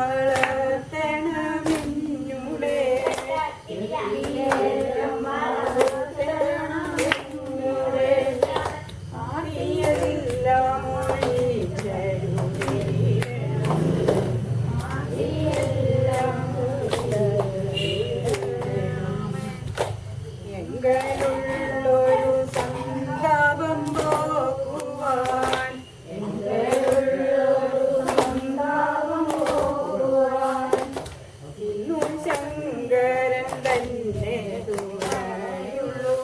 വളർത്തണമെന്നുടെ അറിയതില്ല മൊഴി എങ്കലുള്ളൊരു സന്താപം പോക്കുവാൻ ഇന്നും ശങ്കരൻ തന്നെ തുണയുള്ളൂ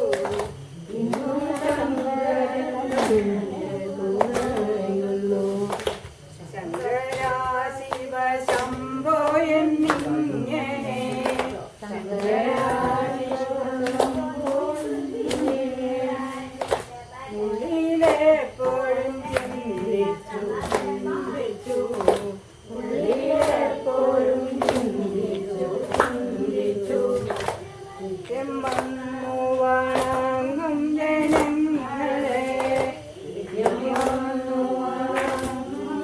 ശങ്കരാ ശിവ ശംഭോ എന്നിങ്ങനെ ഉള്ളിലെപ്പോഴും ചിന്തിച്ചു ചിന്തിച്ചു ഉള്ളിലെപ്പോഴും ചിന്തിച്ചു ചിന്തിച്ചു നിത്യം വന്നു വണങ്ങും ജനങ്ങളെ നിത്യം വന്നു വണങ്ങും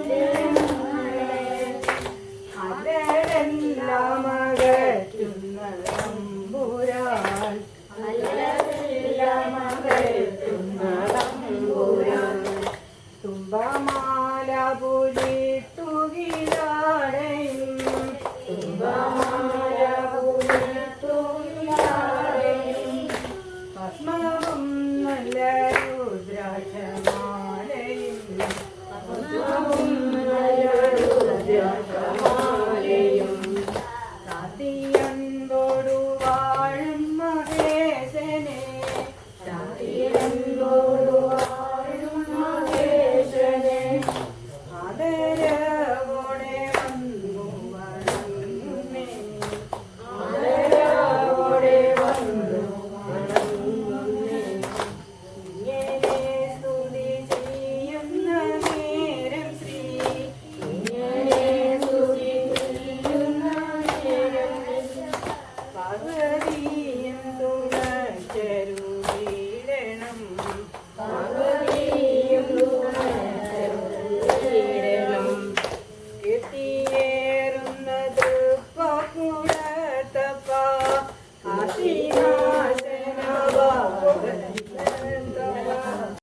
ജനങ്ങളെ അതെല്ലാം അകറ്റുന്ന തമ്പുരാൻ അതെല്ലാം അകറ്റുന്ന തമ്പുരാൻ തുമ്പമാല പുലിട്ടുകിലാടയും തുമ്പമാല പുലിട്ടുകിലാടയും ഭസ്മവും നല്ല രുദ്രാക്ഷമാലയും ഭസ്മവും നല്ല രുദ്രാക്ഷമാലയും സാത്തിയൻപോടു വാഴും മഹേശനെ സാത്തിയൻപോടു വാഴും മഹേശനെ അതേ